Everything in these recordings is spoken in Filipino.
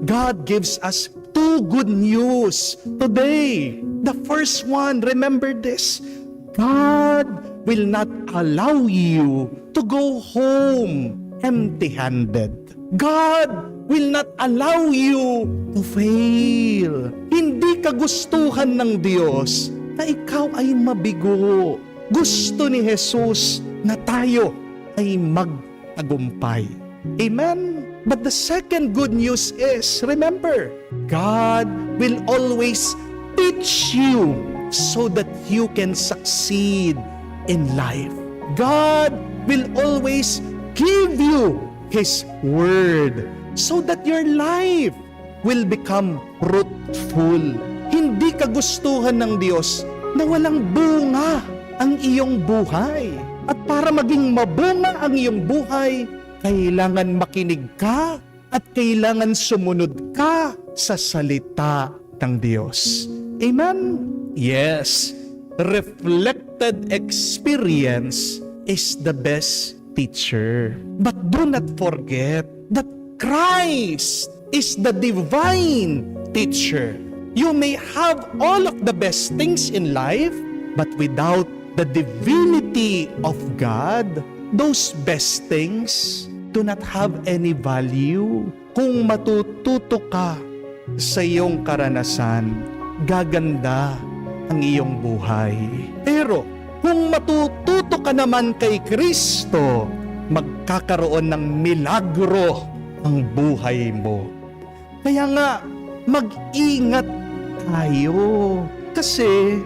God gives us two good news today. The first one, remember this, God will not allow you to go home empty-handed. God will not allow you to fail. Hindi kagustuhan ng Diyos na ikaw ay mabigo. Gusto ni Jesus na tayo ay magtagumpay. Amen? But the second good news is, remember, God will always teach you so that you can succeed in life. God will always give you His Word so that your life will become fruitful. Hindi kagustuhan ng Diyos na walang bunga ang iyong buhay. At para maging mabunga ang iyong buhay, kailangan makinig ka at kailangan sumunod ka sa salita ng Diyos. Amen? Yes, reflected experience is the best teacher. But do not forget that Christ is the divine teacher. You may have all of the best things in life, but without the divinity of God, those best things do not have any value. Kung matututo ka sa iyong karanasan, gaganda ang iyong buhay. Pero kung matututo ka naman kay Kristo, magkakaroon ng milagro ang buhay mo. Kaya nga, mag-ingat tayo. Kasi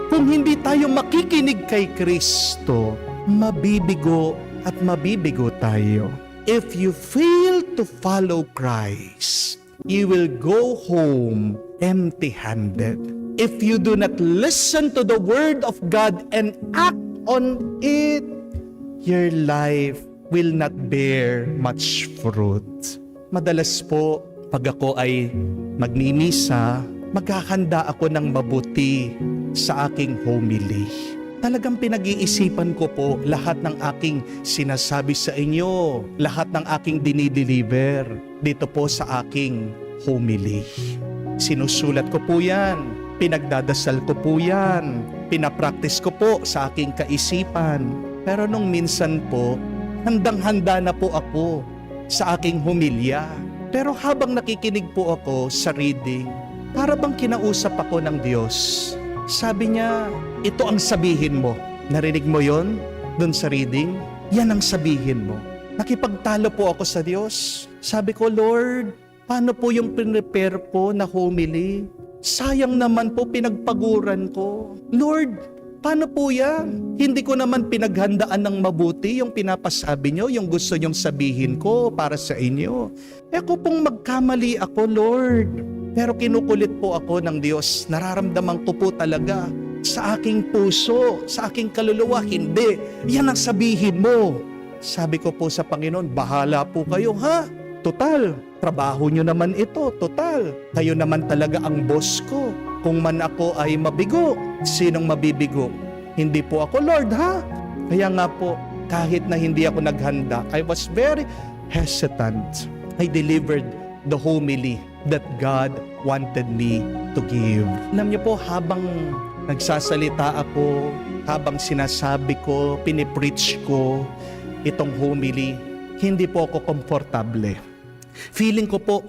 kung hindi tayo makikinig kay Kristo, mabibigo at mabibigo tayo. If you fail to follow Christ, you will go home empty-handed. If you do not listen to the Word of God and act on it, your life will not bear much fruit. Madalas po, pag ako ay magmimisa, maghahanda ako ng mabuti sa aking homily. Talagang pinag-iisipan ko po lahat ng aking sinasabi sa inyo, lahat ng aking dinideliver dito po sa aking homily. Sinusulat ko po yan, pinagdadasal ko po yan, pinapractice ko po sa aking kaisipan. Pero nung minsan po, handang-handa na po ako sa aking homilya. Pero habang nakikinig po ako sa reading, para bang kinausap ako ng Diyos. Sabi niya, ito ang sabihin mo. Narinig mo yon dun sa reading? Yan ang sabihin mo. Nakipagtalo po ako sa Diyos. Sabi ko, Lord, paano po yung prepare ko na homily? Sayang naman po pinagpaguran ko. Lord, paano po yan? Hindi ko naman pinaghandaan ng mabuti yung pinapasabi nyo, yung gusto nyong sabihin ko para sa inyo. Ako pong magkamali ako, Lord. Pero kinukulit po ako ng Diyos. Nararamdaman ko po talaga sa aking puso, sa aking kaluluwa. Hindi. Yan ang sabihin mo. Sabi ko po sa Panginoon, bahala po kayo, ha? Total, trabaho nyo naman ito. Total, kayo naman talaga ang boss ko. Kung man ako ay mabigo, sinong mabibigo? Hindi po ako, Lord, ha? Kaya nga po, kahit na hindi ako naghanda, I was very hesitant. I delivered the homily that God wanted me to give. Alam niyo po, habang nagsasalita ako, habang sinasabi ko, pinipreach ko itong homily, hindi po ako komportable. Feeling ko po,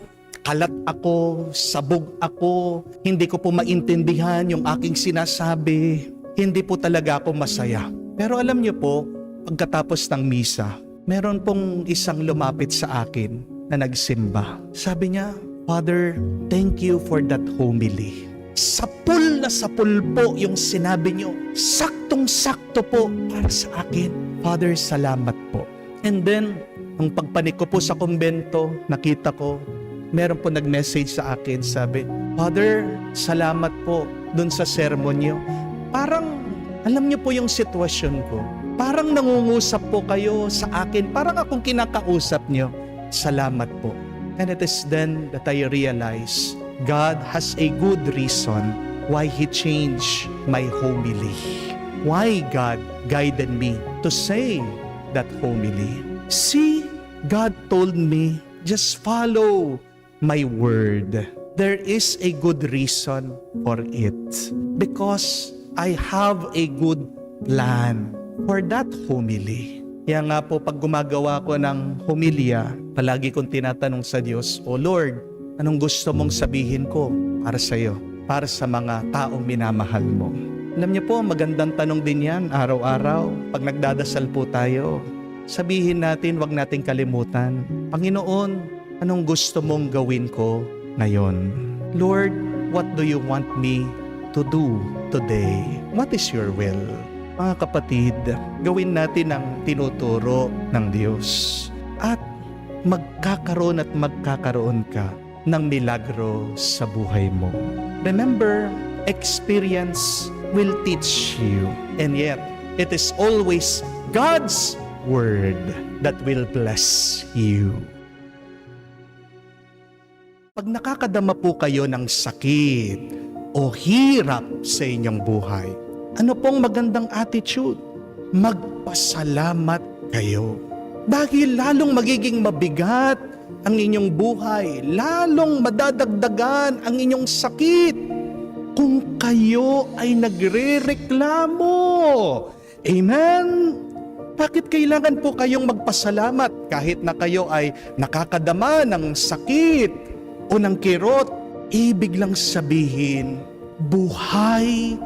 kalat ako, sabog ako, hindi ko po maintindihan yung aking sinasabi. Hindi po talaga ako masaya. Pero alam niyo po, pagkatapos ng misa, meron pong isang lumapit sa akin na nagsimba. Sabi niya, Father, thank you for that homily. Sapul na sapul po yung sinabi niyo. Saktong-sakto po para sa akin. Father, salamat po. And then, ang pagpanik ko po sa kumbento, nakita ko, meron po nag-message sa akin, sabi, Father, salamat po dun sa sermon niyo. Parang, alam niyo po yung sitwasyon ko. Parang nangungusap po kayo sa akin. Parang akong kinakausap niyo. Salamat po. And it is then that I realize God has a good reason why He changed my homily. Why God guided me to say that homily. See, God told me, just follow my word. There is a good reason for it. Because I have a good plan for that homily. Kaya nga po, pag gumagawa ko ng homilya, palagi kong tinatanong sa Diyos, O Lord, anong gusto mong sabihin ko para sa iyo, para sa mga taong minamahal mo? Alam niyo po, magandang tanong din yan araw-araw. Pag nagdadasal po tayo, sabihin natin, wag nating kalimutan, Panginoon, anong gusto mong gawin ko ngayon? Lord, what do you want me to do today? What is your will? Mga kapatid, gawin natin ang tinuturo ng Diyos at magkakaroon ka ng milagro sa buhay mo. Remember, experience will teach you, and yet it is always God's word that will bless you. Pag nakakadama po kayo ng sakit o hirap sa inyong buhay, ano pong magandang attitude? Magpasalamat kayo. Dahil lalong magiging mabigat ang inyong buhay, lalong madadagdagan ang inyong sakit kung kayo ay nagrereklamo. Amen? Bakit kailangan po kayong magpasalamat kahit na kayo ay nakakadama ng sakit o ng kirot? Ibig lang sabihin, buhay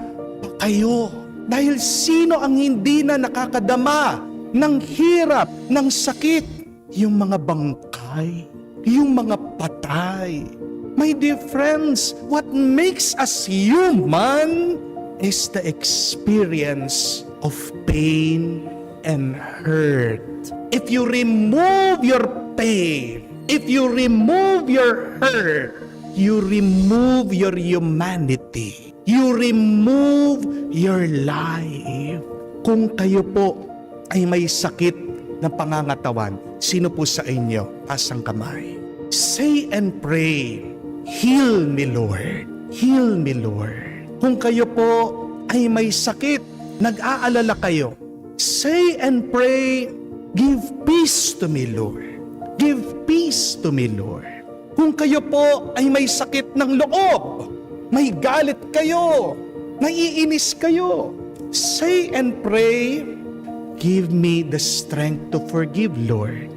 pa kayo. Dahil sino ang hindi na nakakadama ng hirap, ng sakit? Yung mga bangkay, yung mga patay. My dear friends, what makes us human is the experience of pain and hurt. If you remove your pain, if you remove your hurt, you remove your humanity. You remove your life. Kung kayo po ay may sakit na pangangatawan, sino po sa inyo? Taas ang kamay. Say and pray, heal me, Lord. Heal me, Lord. Kung kayo po ay may sakit, nag-aalala kayo, say and pray, give peace to me, Lord. Give peace to me, Lord. Kung kayo po ay may sakit ng loob, may galit kayo, naiinis kayo, say and pray, give me the strength to forgive, Lord.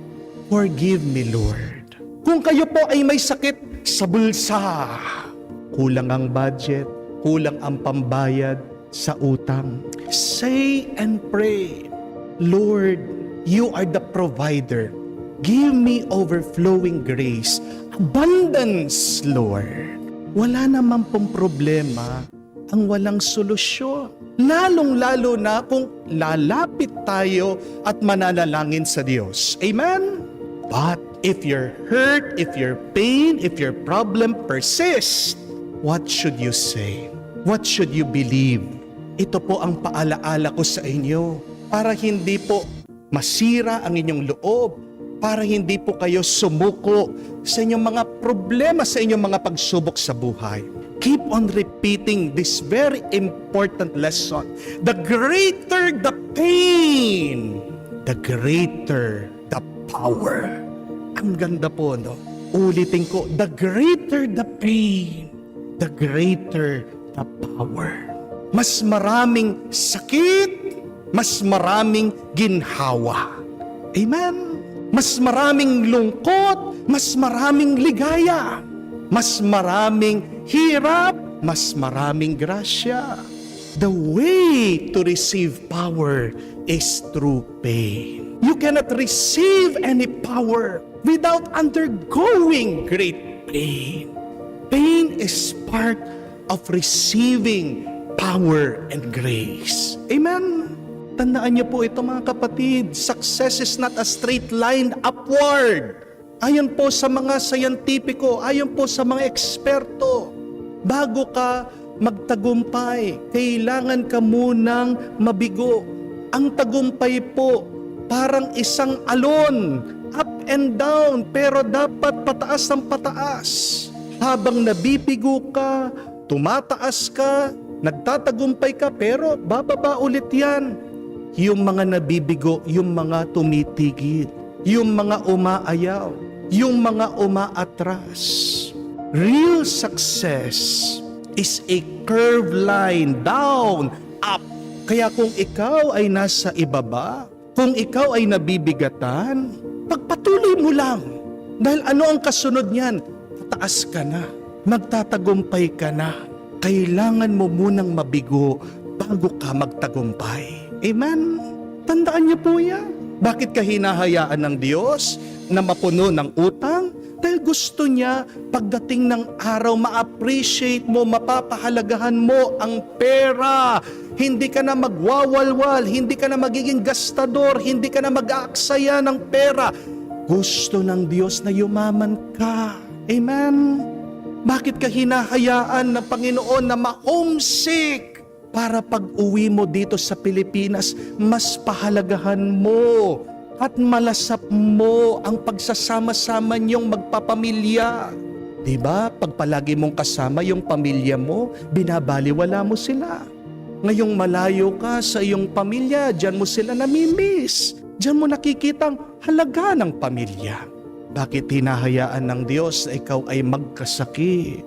Forgive me, Lord. Kung kayo po ay may sakit sa bulsa, kulang ang budget, kulang ang pambayad sa utang, say and pray, Lord, you are the provider. Give me overflowing grace, abundance, Lord. Wala naman pong problema ang walang solusyon. Lalong-lalo na kung lalapit tayo at mananalangin sa Diyos. Amen? But if your hurt, if your pain, if your problem persists, what should you say? What should you believe? Ito po ang paalaala ko sa inyo para hindi po masira ang inyong loob, para hindi po kayo sumuko sa inyong mga problema, sa inyong mga pagsubok sa buhay. Keep on repeating this very important lesson. The greater the pain, the greater the power. Ang ganda po, no? Ulitin ko, the greater the pain, the greater the power. Mas maraming sakit, mas maraming ginhawa. Amen? Mas maraming lungkot, mas maraming ligaya. Mas maraming hirap, mas maraming grasya. The way to receive power is through pain. You cannot receive any power without undergoing great pain. Pain is part of receiving power and grace. Amen? Tandaan niyo po ito mga kapatid, success is not a straight line upward. Ayon po sa mga scientifico, ayon po sa mga eksperto, bago ka magtagumpay, kailangan ka munang mabigo. Ang tagumpay po, parang isang alon, up and down, pero dapat pataas ng pataas. Habang nabibigo ka, tumataas ka, nagtatagumpay ka, pero bababa ulit yan. Yung mga nabibigo, yung mga tumitigil, yung mga umaayaw, yung mga umaatras. Real success is a curved line down, up. Kaya kung ikaw ay nasa ibaba, kung ikaw ay nabibigatan, pagpatuloy mo lang. Dahil ano ang kasunod niyan? Tataas ka na, magtatagumpay ka na. Kailangan mo munang mabigo bago ka magtagumpay. Amen? Tandaan niyo po yan. Bakit ka hinahayaan ng Diyos na mapuno ng utang? Dahil gusto niya pagdating ng araw ma-appreciate mo, mapapahalagahan mo ang pera. Hindi ka na magwawalwal, hindi ka na magiging gastador, hindi ka na mag-aaksaya ng pera. Gusto ng Diyos na yumaman ka. Amen? Bakit ka hinahayaan ng Panginoon na ma-homesick? Para pag-uwi mo dito sa Pilipinas, mas pahalagahan mo at malasap mo ang pagsasama-sama niyong magpapamilya. Diba? Pag palagi mong kasama yung pamilya mo, binabaliwala mo sila. Ngayong malayo ka sa iyong pamilya, diyan mo sila namimiss. Diyan mo nakikitang halaga ng pamilya. Bakit hinahayaan ng Diyos na ikaw ay magkasakit?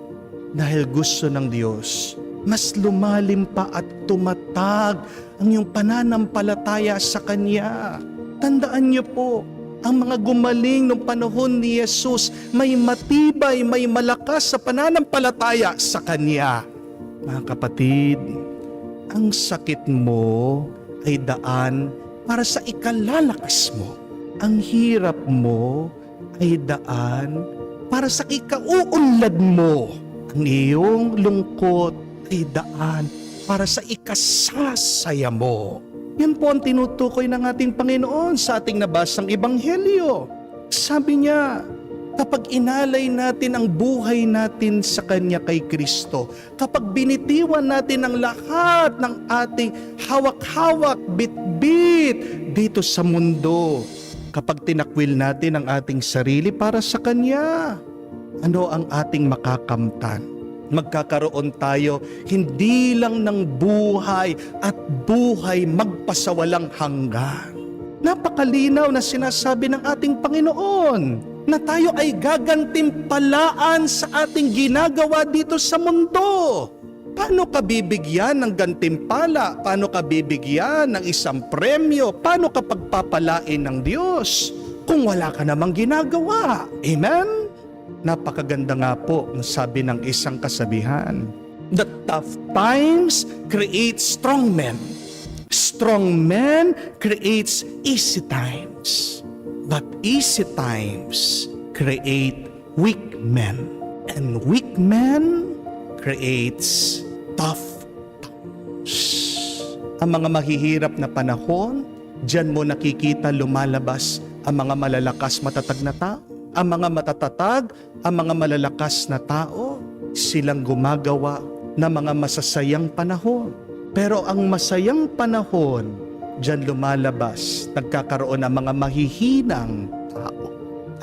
Dahil gusto ng Diyos, mas lumalim pa at tumatag ang iyong pananampalataya sa Kanya. Tandaan niyo po, ang mga gumaling noong panahon ni Jesus, may matibay, may malakas sa pananampalataya sa Kanya. Mga kapatid, ang sakit mo ay daan para sa ikalalakas mo. Ang hirap mo ay daan para sa ikauunlad mo. Ang iyong lungkot ay daan para sa ikasasaya mo. Yan po ang tinutukoy ng ating Panginoon sa ating nabasang Ebanghelyo. Sabi niya, kapag inalay natin ang buhay natin sa Kanya kay Kristo, kapag binitiwan natin ang lahat ng ating hawak-hawak, bit-bit dito sa mundo, kapag tinakwil natin ang ating sarili para sa Kanya, ano ang ating makakamtan? Magkakaroon tayo hindi lang ng buhay at buhay magpasawalang hanggan. Napakalinaw na sinasabi ng ating Panginoon na tayo ay gagantimpalaan sa ating ginagawa dito sa mundo. Paano ka bibigyan ng gantimpala? Paano ka bibigyan ng isang premyo? Paano ka pagpapalain ng Diyos kung wala ka namang ginagawa? Amen? Napakaganda nga po ng sabi ng isang kasabihan. The tough times create strong men. Strong men creates easy times. But easy times create weak men. And weak men creates tough times. Ang mga mahihirap na panahon, diyan mo nakikita lumalabas ang mga malalakas matatag na tao. Ang mga matatatag, ang mga malalakas na tao, silang gumagawa ng mga masasayang panahon. Pero ang masayang panahon, diyan lumalabas, nagkakaroon ng mga mahihinang tao.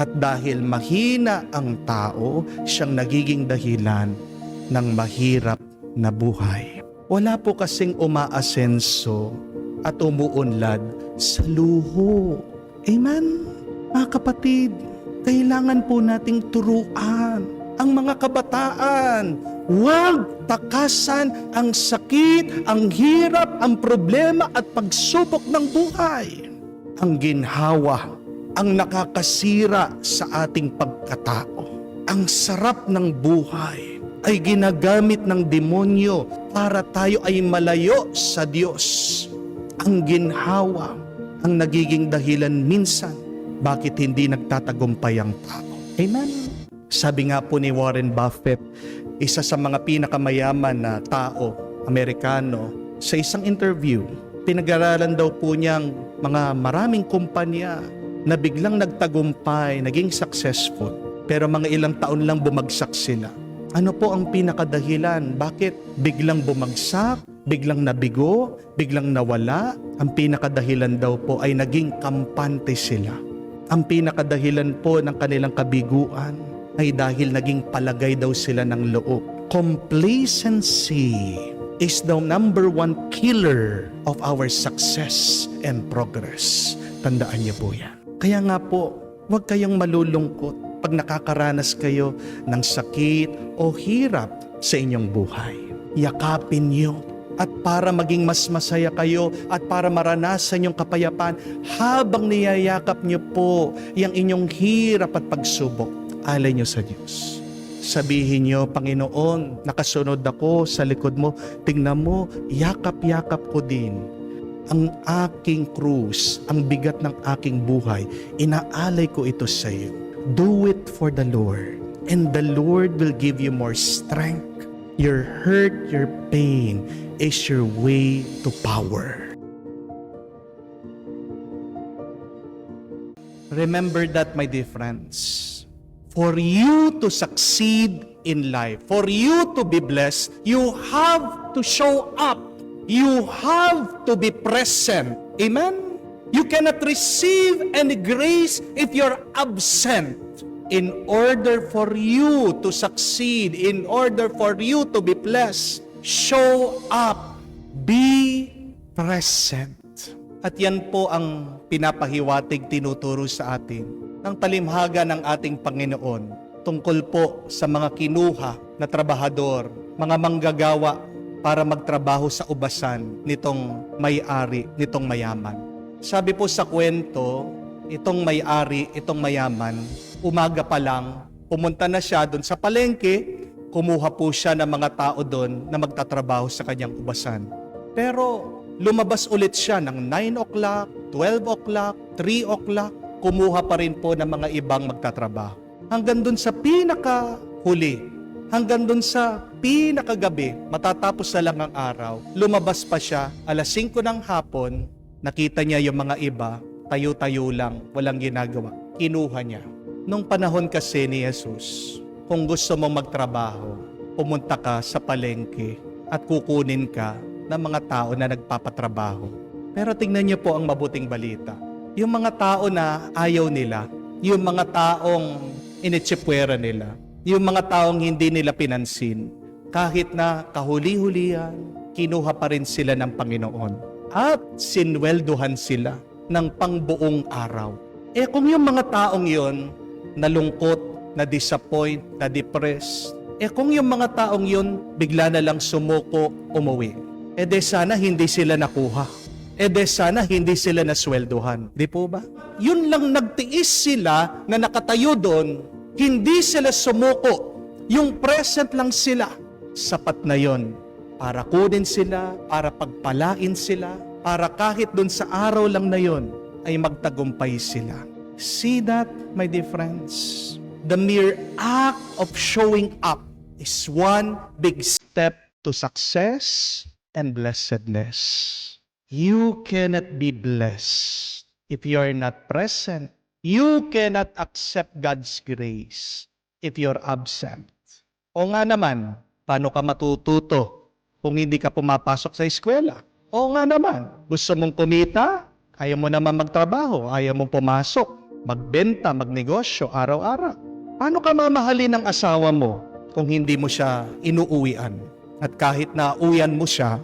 At dahil mahina ang tao, siyang nagiging dahilan ng mahirap na buhay. Wala po kasing umaasenso at umuunlad sa luho. Amen? Mga kapatid, kailangan po nating turuan ang mga kabataan. Huwag takasan ang sakit, ang hirap, ang problema at pagsubok ng buhay. Ang ginhawa, ang nakakasira sa ating pagkatao. Ang sarap ng buhay ay ginagamit ng demonyo para tayo ay malayo sa Diyos. Ang ginhawa, ang nagiging dahilan minsan bakit hindi nagtatagumpay ang tao. Amen? Sabi nga po ni Warren Buffett, isa sa mga pinakamayaman na tao, Amerikano, sa isang interview, pinag-aralan daw po niyang mga maraming kumpanya na biglang nagtagumpay, naging successful, pero mga ilang taon lang bumagsak sila. Ano po ang pinakadahilan? Bakit biglang bumagsak, biglang nabigo, biglang nawala? Ang pinakadahilan daw po ay naging kampante sila. Ang pinakadahilan po ng kanilang kabiguan ay dahil naging palagay daw sila ng loob. Complacency is the number one killer of our success and progress. Tandaan niyo po yan. Kaya nga po, huwag kayong malulungkot. pag nakakaranas kayo ng sakit o hirap sa inyong buhay. Yakapin niyo. At para maging mas masaya kayo at para maranasan yung kapayapaan, habang niyayakap niyo po yung inyong hirap at pagsubok, alay niyo sa Diyos. Sabihin niyo, Panginoon, nakasunod ako sa likod mo. Tingnan mo, yakap-yakap ko din ang aking krus, ang bigat ng aking buhay. Inaalay ko ito sa iyo. Do it for the Lord, and the Lord will give you more strength. Your hurt, your pain is your way to power. Remember that, my dear friends. For you to succeed in life, for you to be blessed, you have to show up. You have to be present. Amen? You cannot receive any grace if you're absent. In order for you to succeed, in order for you to be blessed, show up, be present. At yan po ang pinapahiwatig, tinuturo sa atin ng talimhaga ng ating Panginoon tungkol po sa mga kinuha na trabahador, mga manggagawa para magtrabaho sa ubasan nitong may-ari, nitong mayaman. Sabi po sa kwento, itong may-ari, itong mayaman, umaga pa lang, pumunta na siya doon sa palengke, kumuha po siya ng mga tao doon na magtatrabaho sa kanyang ubasan. Pero lumabas ulit siya ng 9 o'clock, 12 o'clock, 3 o'clock, kumuha pa rin po ng mga ibang magtatrabaho. Hanggang doon sa pinakahuli, hanggang doon sa pinakagabi, matatapos na lang ang araw, lumabas pa siya, 5:00 ng hapon, nakita niya yung mga iba, tayo-tayo lang, walang ginagawa. Kinuha niya. Nung panahon kasi ni Jesus, kung gusto mong magtrabaho, pumunta ka sa palengke at kukunin ka ng mga tao na nagpapatrabaho. Pero tingnan niyo po ang mabuting balita. Yung mga tao na ayaw nila, yung mga taong initsipwera nila, yung mga taong hindi nila pinansin, kahit na kahuli-hulihan, kinuha pa rin sila ng Panginoon at sinwelduhan sila ng pangbuong araw. Kung yung mga taong yon nalungkot, na-disappoint, na-depressed, kung yung mga taong yon bigla na lang sumuko, umuwi, de sana hindi sila nakuha. De sana hindi sila naswelduhan. Di po ba? Yun lang nagtiis sila na nakatayo doon, hindi sila sumuko. Yung present lang sila. Sapat na yon para kunin sila, para pagpalain sila, para kahit doon sa araw lang na yon ay magtagumpay sila. See that, my dear friends? The mere act of showing up is one big step to success and blessedness. You cannot be blessed if you are not present. You cannot accept God's grace if you're absent. O nga naman, paano ka matututo kung hindi ka pumapasok sa eskwela? O nga naman, gusto mong kumita, ayaw mo naman magtrabaho, ayaw mong pumasok, magbenta, magnegosyo, araw-araw. Paano ka mamahalin ng asawa mo kung hindi mo siya inuuwian? At kahit na uwian mo siya,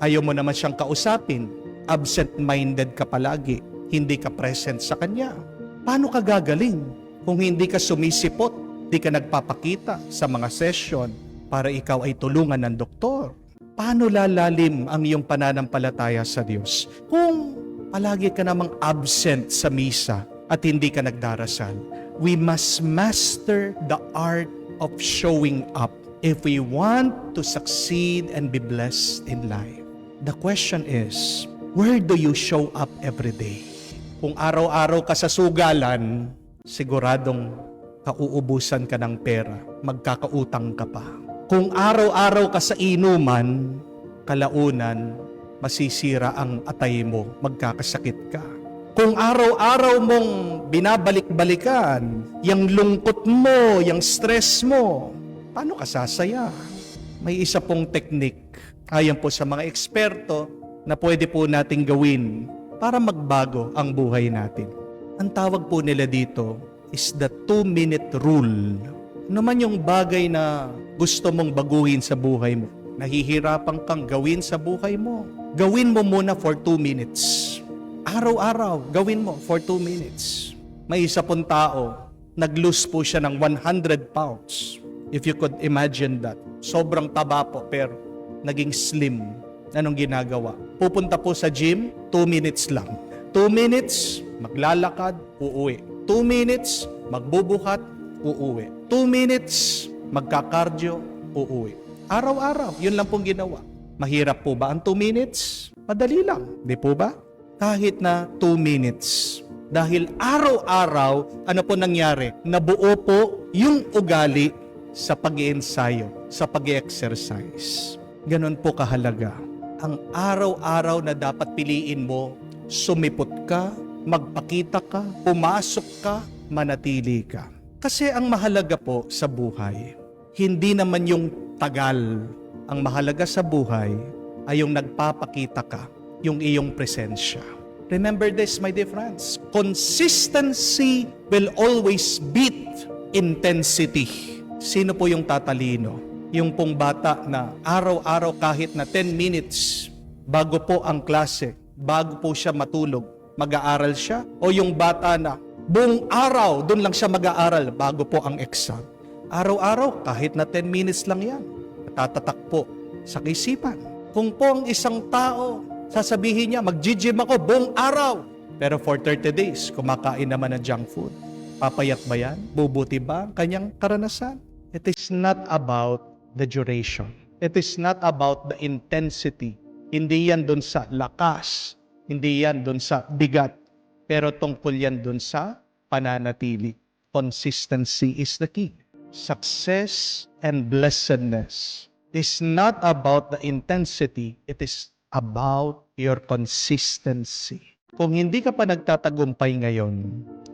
ayaw mo naman siyang kausapin, absent-minded ka palagi, hindi ka present sa kanya. Paano ka gagaling kung hindi ka sumisipot, hindi ka nagpapakita sa mga session para ikaw ay tulungan ng doktor? Paano lalalim ang iyong pananampalataya sa Diyos kung palagi ka namang absent sa misa at hindi ka nagdarasal? We must master the art of showing up if we want to succeed and be blessed in life. The question is, where do you show up every day? Kung araw-araw ka sa sugalan, siguradong kauubusan ka ng pera, magkakautang ka pa. Kung araw-araw ka sa inuman, kalaunan, masisira ang atay mo, magkakasakit ka. Kung araw-araw mong binabalik-balikan, yung lungkot mo, yung stress mo, paano ka sasaya? May isa pong teknik, ayon po sa mga eksperto, na pwede po nating gawin para magbago ang buhay natin. Ang tawag po nila dito is the 2-minute rule. Ano man yung bagay na gusto mong baguhin sa buhay mo, nahihirapan kang gawin sa buhay mo, gawin mo muna for 2 minutes. Araw-araw, gawin mo for 2 minutes. May isa pong tao, nag-lose po siya ng 100 pounds. If you could imagine that. Sobrang taba po, pero naging slim. Anong ginagawa? Pupunta po sa gym, 2 minutes lang. 2 minutes, maglalakad, uuwi. 2 minutes, magbubuhat, uuwi. 2 minutes, magkakardio, uuwi. Araw-araw, yun lang pong ginawa. Mahirap po ba ang 2 minutes? Madali lang, di po ba? Kahit na 2 minutes. Dahil araw-araw, ano po nangyari? Nabuo po yung ugali sa pag-iensayo, sa pag-exercise. Ganon po kahalaga. Ang araw-araw na dapat piliin mo, sumipot ka, magpakita ka, pumasok ka, manatili ka. Kasi ang mahalaga po sa buhay, hindi naman yung tagal. Ang mahalaga sa buhay ay yung nagpapakita ka, yung iyong presensya. Remember this, my dear friends. Consistency will always beat intensity. Sino po yung tatalino? Yung pong bata na araw-araw kahit na 10 minutes bago po ang klase, bago po siya matulog, mag-aaral siya? O yung bata na buong araw, doon lang siya mag-aaral bago po ang exam? Araw-araw, kahit na 10 minutes lang yan, natatatak po sa kaisipan. Kung po ang isang tao, sasabihin niya, mag-gym ako buong araw. Pero for 30 days, kumakain naman ng junk food. Papayat ba yan? Bubuti ba ang kanyang karanasan? It is not about the duration. It is not about the intensity. Hindi yan dun sa lakas. Hindi yan dun sa bigat. Pero tungkol yan dun sa pananatili. Consistency is the key. Success and blessedness is not about the intensity. It is about your consistency. Kung hindi ka pa nagtatagumpay ngayon,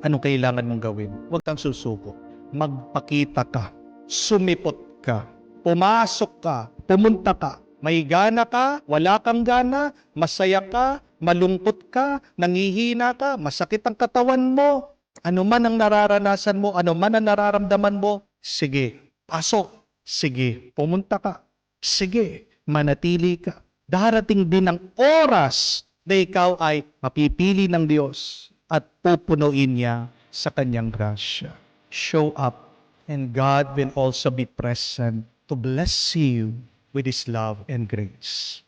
anong kailangan mong gawin? Huwag kang susuko. Magpakita ka. Sumipot ka. Pumasok ka. Pumunta ka. May gana ka, wala kang gana, masaya ka, malungkot ka, nangihina ka, masakit ang katawan mo. Ano man ang nararanasan mo, ano man ang nararamdaman mo, sige, pasok. Sige, pumunta ka. Sige, manatili ka. Darating din ang oras na ikaw ay mapipili ng Diyos at pupunuin niya sa kanyang grasya. Show up, and God will also be present to bless you with His love and grace.